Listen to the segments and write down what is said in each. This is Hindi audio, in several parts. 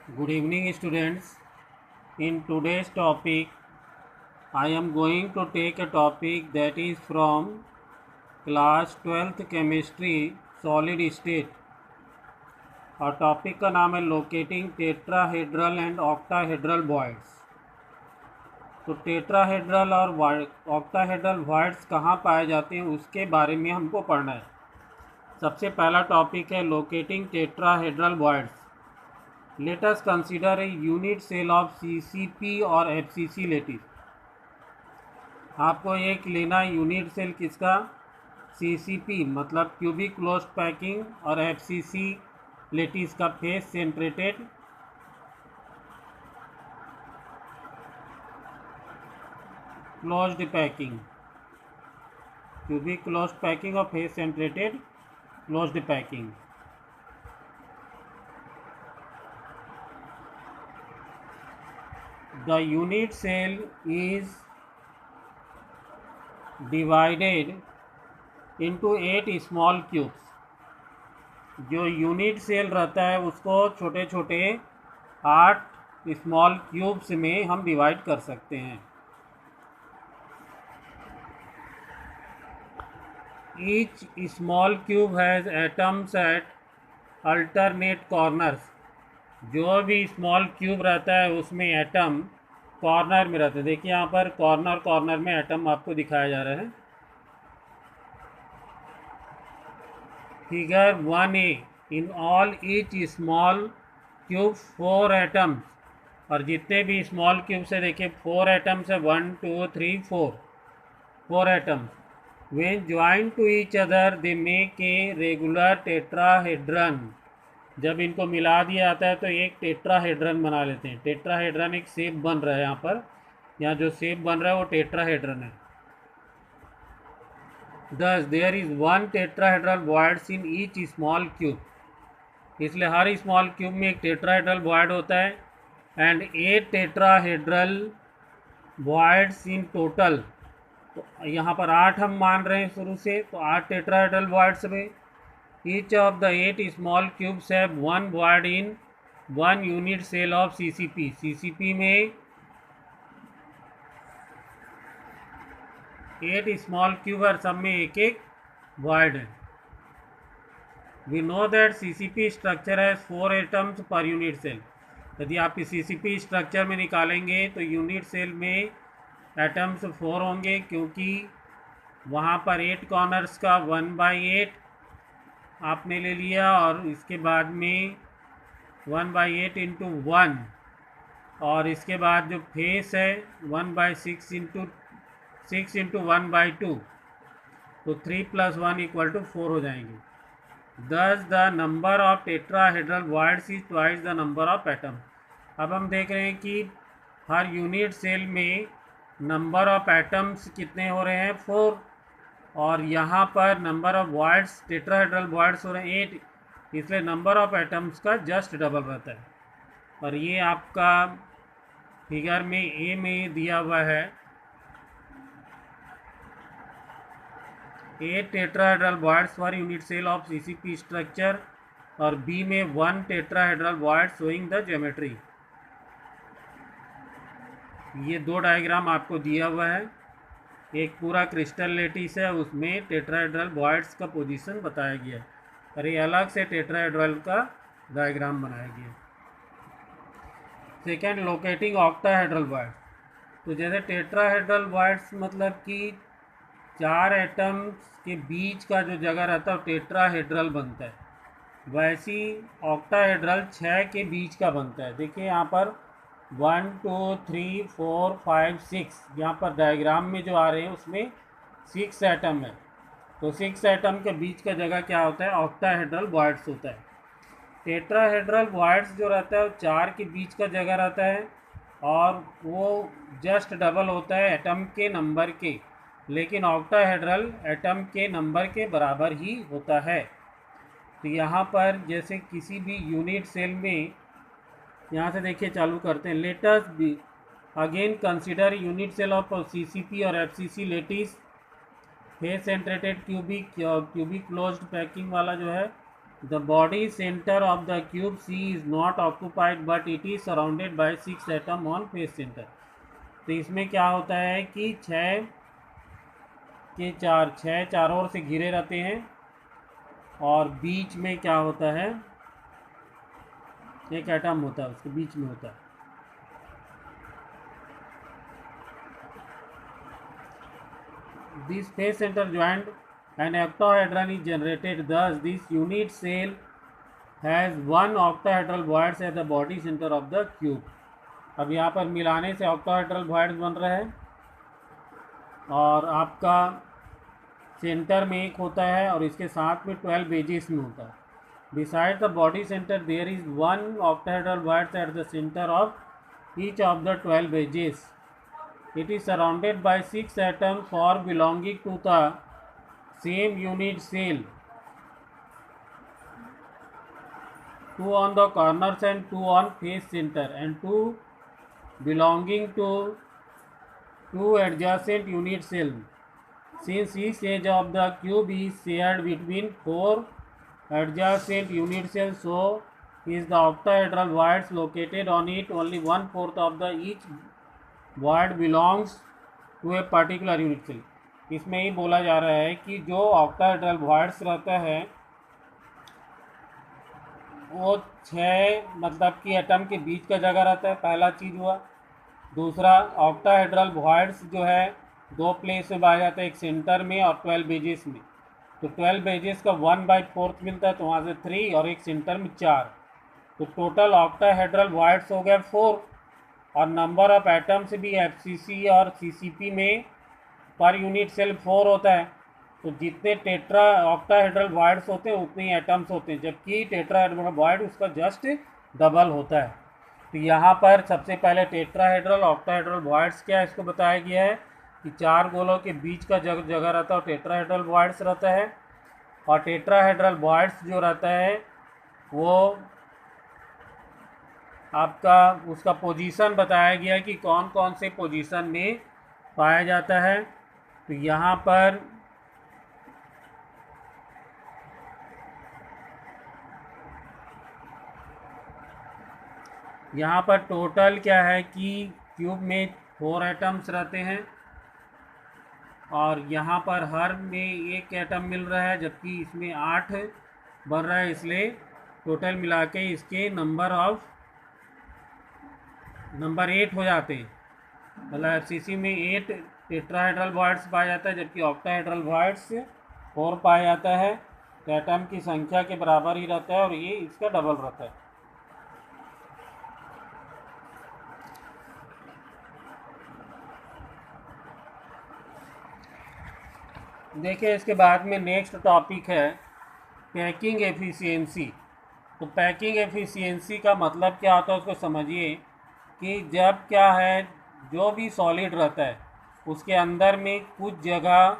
Good evening, students. In today's topic, I am going to take a topic that is from class 12th chemistry solid state और टॉपिक का नाम है locating tetrahedral and octahedral voids. तो टेट्राहेड्रल और ऑक्टाहेड्रल वॉइड्स कहाँ पाए जाते हैं उसके बारे में हमको पढ़ना है। सबसे पहला टॉपिक है locating tetrahedral voids. Let us consider a unit cell of CCP और FCC लेटिस। आपको एक लेना यूनिट सेल किसका, CCP मतलब क्यूबिक क्लोज पैकिंग और FCC लेटिस का face centred closed packing, cubic close packing और face centred closed packing. The unit cell is divided into 8 small cubes। जो यूनिट सेल रहता है उसको छोटे छोटे 8 स्मॉल क्यूब्स में हम डिवाइड कर सकते हैं। Each small cube has atoms at alternate corners। जो भी स्मॉल क्यूब रहता है उसमें एटम कॉर्नर में रहता है। देखिए यहाँ पर कॉर्नर में एटम आपको दिखाया जा रहा है। Figure 1A in all each small cube 4 atoms, और जितने भी स्मॉल क्यूब से देखिए 4 एटम्स है, 1 2 3 4 atoms. When join to each other they make a regular tetrahedron. जब इनको मिला दिया जाता है तो एक टेट्राहेड्रन बना लेते हैं। टेट्राहेड्रन एक शेप बन रहा है यहाँ पर, यहाँ जो शेप बन रहा है वो टेट्राहेड्रन है। Thus there is one tetrahedral voids in each small cube। इसलिए हर स्मॉल क्यूब में एक टेट्राहेड्रल वॉइड होता है। And 8 tetrahedral voids in total. तो यहाँ पर 8 हम मान रहे हैं शुरू से, तो 8 टेट्राहेड्रल वॉइड्स में each of the 8 small cubes have one void in one unit cell of CCP। CCP में 8 स्मॉल क्यूब और सब में एक एक void है। We know that CCP structure has 4 atoms per unit cell। यदि आप CCP स्ट्रक्चर में निकालेंगे तो यूनिट सेल में एटम्स 4 होंगे, क्योंकि वहाँ पर 8 कॉर्नर्स का 1/8 आपने ले लिया, और इसके बाद में 1/8 इंटू 1, और इसके बाद जो फेस है 1/6 इंटू 6 इंटू 1/2, तो 3 + 1 = 4 हो जाएंगे। Thus the number of tetrahedral voids is twice the number of atom। अब हम देख रहे हैं कि हर यूनिट सेल में नंबर ऑफ एटम्स कितने हो रहे हैं, 4, और यहाँ पर number of voids tetrahedral voids हो रहे हैं 8, इसलिए नंबर ऑफ एटम्स का जस्ट डबल रहता है। और ये आपका फिगर में ए में दिया हुआ है 8 tetrahedral voids for unit cell of CCP structure, और बी में 1 tetrahedral void showing the geometry. ये 2 डायग्राम आपको दिया हुआ है। एक पूरा क्रिस्टल लेटिस है, उसमें टेट्राहेड्रल वॉइड्स का पोजीशन बताया गया है, और ये अलग से टेट्राहेड्रल का डायग्राम बनाया गया। Second, locating octahedral void. तो जैसे टेट्राहेड्रल वॉइड्स मतलब कि 4 एटम्स के बीच का जो जगह रहता है वो टेट्राहेड्रल बनता है, वैसी ऑक्टाहेड्रल 6 के बीच का बनता है। देखिए यहाँ पर 1 2 3 4 5 6, यहाँ पर डायग्राम में जो आ रहे हैं उसमें 6 एटम है, तो 6 एटम के बीच का जगह क्या होता है, ऑक्टाहेड्रल वॉइड्स होता है। टेट्राहेड्रल वॉइड्स जो रहता है वो 4 के बीच का जगह रहता है, और वो जस्ट डबल होता है एटम के नंबर के, लेकिन ऑक्टाहेड्रल एटम के नंबर के बराबर ही होता है। तो यहाँ पर जैसे किसी भी यूनिट सेल में, यहाँ से देखिए चालू करते हैं। Let us be again consider unit cell of CCP और FCC lattice face centred cubic closed packing वाला जो है the body centre of the cube C is not occupied but it is surrounded by 6 atom on face centre. तो इसमें क्या होता है कि छः चारों ओर से घिरे रहते हैं और बीच में क्या होता है, एक एटम होता है, उसके बीच में होता है। This face centre joint an octahedron is generated. Thus this unit cell has one octahedral voids at the body center of the cube. अब यहाँ पर मिलाने से octahedral voids बन रहा है और आपका सेंटर में एक होता है और इसके साथ में 12 एजेस में होता है। Beside the body center there is one octahedral void at the center of each of the 12 edges. It is surrounded by 6 atoms or belonging to the same unit cell, 2 on the corners and 2 on face center, and 2 belonging to 2 adjacent unit cells. Since each edge of the cube is shared between 4 adjacent unit cells, so is the octahedral voids located on it. Only 1/4 of the each void belongs to a particular unit cell. इसमें ही बोला जा रहा है कि जो ऑक्टाहेड्रल वॉइड्स रहता है वो 6 मतलब कि एटम के बीच का जगह रहता है, पहला चीज़ हुआ। दूसरा, ऑक्टाहेड्रल वॉइड्स जो है 2 प्लेस में पाया जाता है, एक सेंटर में और 12 एजेस में। तो 12 एजेस का 1/4 मिलता है, तो वहाँ से 3 और एक सेंटर में 4, तो टोटल ऑक्टाहेड्रल वॉइड्स हो गए 4। और नंबर ऑफ एटम्स भी एफसीसी और सीसीपी में पर यूनिट सेल 4 होता है। तो जितने टेट्रा ऑक्टाहेड्रल वॉइड्स होते हैं उतने ही एटम्स होते हैं, जबकि टेट्राहेड्रल वॉइड उसका जस्ट डबल होता है। तो यहाँ पर सबसे पहले टेट्राहेड्रल ऑक्टाहेड्रल वॉइड्स क्या है इसको बताया गया है कि 4 गोलों के बीच का जगह रहता है और टेट्राहेड्रल वॉइड्स रहता है। और टेट्राहेड्रल वॉइड्स जो रहता है वो आपका उसका पोजीशन बताया गया है कि कौन कौन से पोजीशन में पाया जाता है। तो यहाँ पर टोटल क्या है कि क्यूब में 4 एटम्स रहते हैं और यहाँ पर हर में एक एटम मिल रहा है, जबकि इसमें 8 बन रहा है, इसलिए टोटल मिला के इसके नंबर 8 हो जाते हैं। मतलब एफसीसी में 8 टेट्राहेड्रल वॉइड्स पाया जाता है, जबकि ऑक्टाहेड्रल वॉइड्स 4 पाया जाता है। तो एटम की संख्या के बराबर ही रहता है और ये इसका डबल रहता है। देखिए इसके बाद में नेक्स्ट टॉपिक है पैकिंग एफिशिएंसी। तो पैकिंग एफिशिएंसी का मतलब क्या होता है उसको समझिए कि जब क्या है जो भी सॉलिड रहता है उसके अंदर में कुछ जगह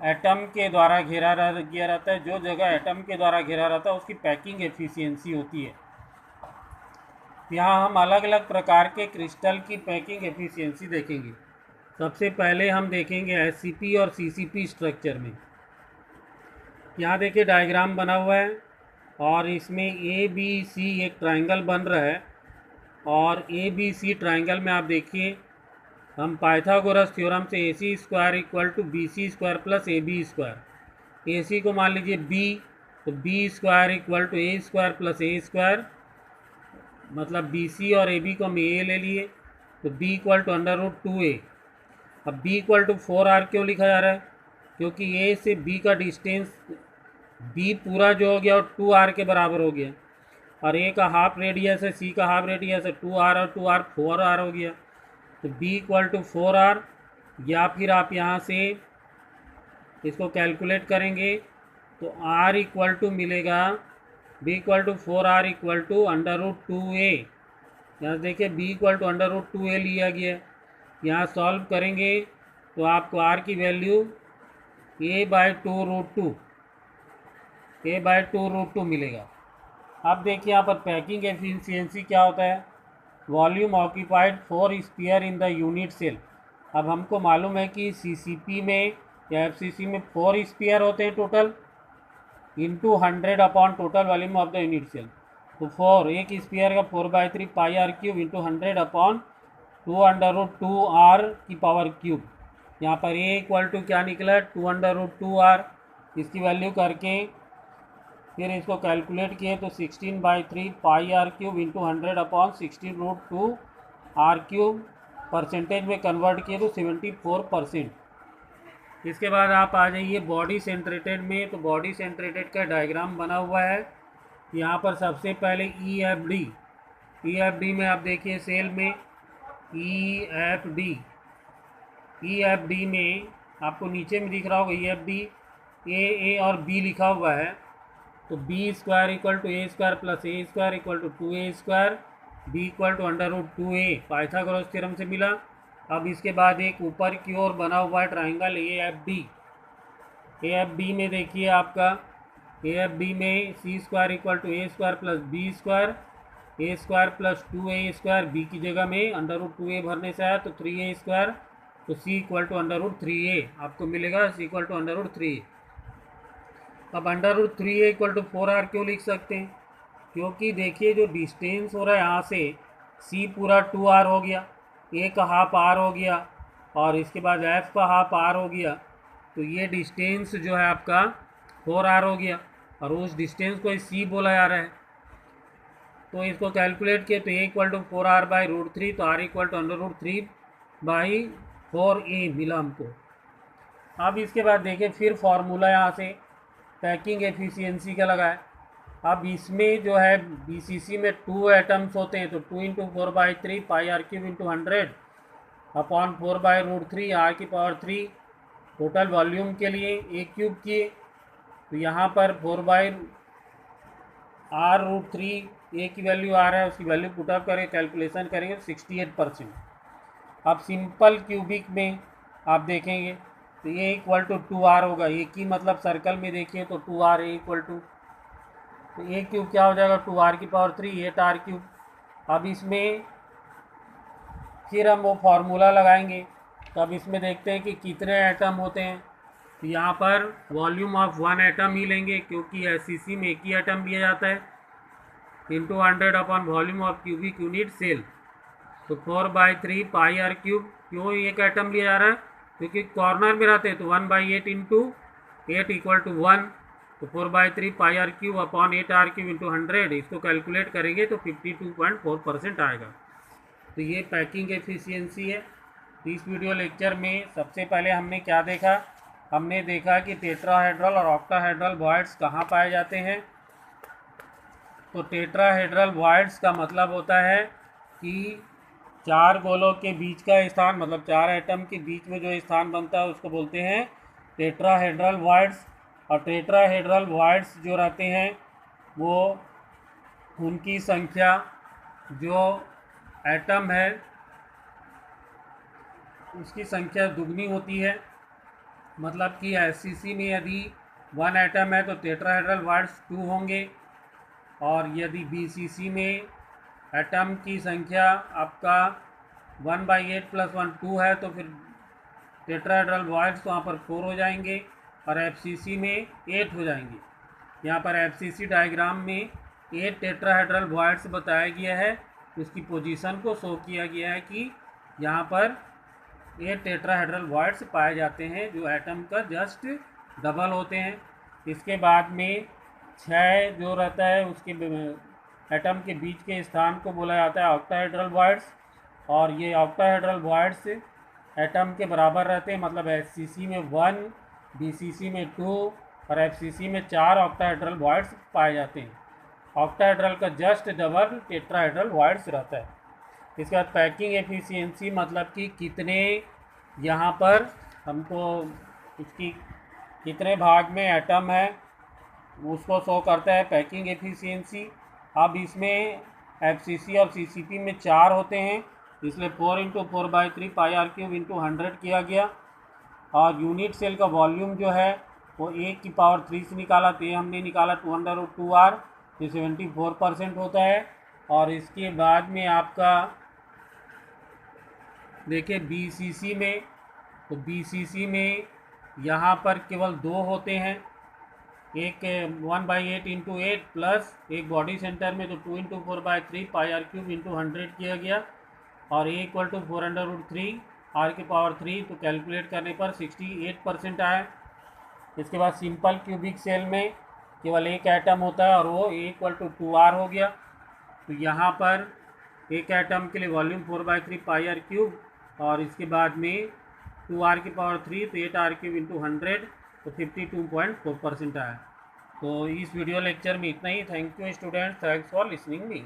एटम के द्वारा घेरा गया रहता है, जो जगह एटम के द्वारा घेरा रहता है उसकी पैकिंग एफिशिएंसी होती है। यहाँ हम अलग अलग प्रकार के क्रिस्टल की पैकिंग एफिशिएंसी देखेंगे। सबसे पहले हम देखेंगे एससीपी और सीसीपी स्ट्रक्चर में। यहाँ देखिए डायग्राम बना हुआ है और इसमें ABC एक ट्रायंगल बन रहा है और ABC ट्रायंगल में आप देखिए हम पाइथागोरस थ्योरम से AC² = BC² + AB²। AC को मान लीजिए B, तो B² = A² + A², मतलब BC और AB को हम A ले लिए, तो B = √2A। अब B = 4R क्यों लिखा जा रहा है? क्योंकि A से B का डिस्टेंस B पूरा जो हो गया और 2R के बराबर हो गया, और A का हाफ रेडियस है, C का हाफ रेडियस है, 2R और 2R 4R हो गया। तो B = 4R, या फिर आप यहाँ से इसको कैलकुलेट करेंगे तो R = मिलेगा B = 4R = √2A। यहाँ देखिए B = √2A लिया गया। यहाँ सॉल्व करेंगे तो आपको R की वैल्यू A/2√2 मिलेगा। अब देखिए यहाँ पर पैकिंग एफिशिएंसी क्या होता है, volume occupied 4 sphere in the unit cell. अब हमको मालूम है कि सीसीपी में या एफसीसी में 4 स्फीयर होते हैं total, into 100 upon total volume of the unit cell. तो 4 एक स्पीयर का 4/3 pi are cube into 100 upon 2√2r की पावर क्यूब। यहाँ पर ए इक्वल टू क्या निकला 2√2r, इसकी वैल्यू करके फिर इसको कैलकुलेट किए तो 16/3 pi are cube into 100 upon 16√2 R cube, percentage में कन्वर्ट किए तो 74%। इसके बाद आप आ जाइए बॉडी सेंट्रेटेड में। तो बॉडी सेंट्रेटेड का डायग्राम बना हुआ है। यहाँ पर सबसे पहले EFD में आप देखिए सेल में EFD में आपको नीचे में दिख रहा होगा EFD A और B लिखा हुआ है। तो B square equal to A square plus A square equal to 2A square, B equal to √2A Pythagoras theorem से मिला। अब इसके बाद एक ऊपर की ओर बना हुआ है ट्राइंगल AFB में देखिए आपका AFB में C square equal to A square plus B square, A square plus 2A square, B की जगह में √2A भरने से आया तो 3A स्क्वायर, तो C इक्वल टू √3A आपको मिलेगा, C इक्वल टू √3A। अब √3A इक्वल टू 4R क्यों लिख सकते हैं? क्योंकि देखिए जो डिस्टेंस हो रहा है यहाँ से C पूरा 2R हो गया, A का हाफ R हो गया और इसके बाद F का हाफ R हो गया, तो ये डिस्टेंस जो है आपका 4R हो गया और उस डिस्टेंस को C बोला जा रहा है। तो इसको कैलकुलेट किए तो A इक्वल टू 4R/√3, तो R इक्वल टू √3/4A मिला हमको। अब इसके बाद देखिए फिर फॉर्मूला यहाँ से पैकिंग एफिशिएंसी का लगा है। अब इसमें जो है BCC में 2 एटम्स होते हैं, तो 2 × 4/3 pi are cube into 100 upon 4/√3 R की पावर 3 टोटल वॉल्यूम के लिए A क्यूब किए। तो यहाँ पर 4/R√3 A की वैल्यू आ रहा है, उसकी वैल्यू पुटअप करेंगे, कैलकुलेशन करेंगे 68%। अब सिंपल क्यूबिक में आप देखेंगे तो A इक्वल टू 2R होगा। A की मतलब सर्कल में देखिए तो 2R A इक्वल टू, तो A क्यूब क्या हो जाएगा 2R की पावर 3 8R क्यूब। अब इसमें फिर हम वो फार्मूला लगाएंगे। तो अब इसमें देखते हैं कि कितने एटम होते हैं। तो यहाँ पर वॉल्यूम ऑफ 1 एटम ही लेंगे क्योंकि SCC में एक ही एटम लिया जाता है, into 100 upon volume of cubic unit cell. तो 4/3 पाई आर क्यूब, क्यों एक एटम लिया जा रहा है? क्योंकि कॉर्नर में रहते हैं, तो 1/8 इंटू 8 इक्वल टू 1, तो 4/3 pi are cube upon 8R cube into 100, इसको कैलकुलेट करेंगे तो 52.4% आएगा। तो ये पैकिंग एफिशिएंसी है। तो इस वीडियो लेक्चर में सबसे पहले हमने क्या देखा? हमने देखा कि टेट्राहेड्रल और ऑक्टाहेड्रल वॉइड्स कहाँ पाए जाते हैं। तो टेट्राहेड्रल वॉइड्स का मतलब होता है कि 4 गोलों के बीच का स्थान, मतलब 4 एटम के बीच में जो स्थान बनता है उसको बोलते हैं टेट्राहेड्रल वॉइड्स। और टेट्राहेड्रल वॉइड्स जो रहते हैं वो उनकी संख्या जो एटम है उसकी संख्या दुगनी होती है। मतलब कि SCC में यदि 1 एटम है तो टेट्राहेड्रल वॉइड्स 2 होंगे, और यदि BCC में एटम की संख्या आपका 1/8 + 1 2 है तो फिर टेट्राहेड्रल वॉइड्स वहाँ पर 4 हो जाएंगे और FCC में 8 हो जाएंगे। यहाँ पर FCC डायग्राम में 8 टेट्राहेड्रल वॉइड्स बताया गया है, उसकी पोजीशन को शो किया गया है कि यहाँ पर 8 टेट्राहेड्रल वॉइड्स पाए जाते हैं जो एटम का जस्ट डबल होते हैं। इसके बाद में 6 जो रहता है उसके एटम के बीच के स्थान को बोला जाता है ऑक्टाहेड्रल वॉइड्स, और ये ऑक्टाहेड्रल वॉइड्स एटम के बराबर रहते हैं। मतलब SCC में 1, BCC में 2 और FCC में 4 ऑक्टाहेड्रल वॉइड्स पाए जाते हैं। ऑक्टाहेड्रल का जस्ट डबल टेट्राहेड्रल वॉइड्स रहता है। इसके बाद पैकिंग एफिशिएंसी, मतलब कि कितने यहाँ पर हमको इसकी कितने भाग में एटम है उसको शो करता है पैकिंग एफिशिएंसी। अब इसमें FCC और CCP में 4 होते हैं, इसलिए 4 × 4/3 पाई आर क्यूब इंटू 100 किया गया। और यूनिट सेल का वॉल्यूम जो है वो 1 की पावर 3 से निकाला, तो ये हमने निकाला 2√2R, ये 74% होता है। और इसके बाद में आपका देखिए BCC में, तो BCC में यहाँ पर केवल 2 होते हैं, एक 1/8 इंटू 8 प्लस एक बॉडी सेंटर में तो 2 into 4/3 pi are cube into 100 किया गया, और ए इक्वल टू 4√3 आर की पावर 3, तो कैलकुलेट करने पर 68% आया। इसके बाद सिंपल क्यूबिक सेल में केवल एक एटम होता है और वो ए इक्वल टू 2r हो गया। तो यहाँ पर एक एटम के लिए वॉल्यूम 4/3 पाई आर क्यूब, और इसके बाद में 2r की पावर 3 तो 8r क्यूब इंटू 100, तो 52.4% आया। तो इस वीडियो लेक्चर में इतना ही। Thank you students, thanks for listening me.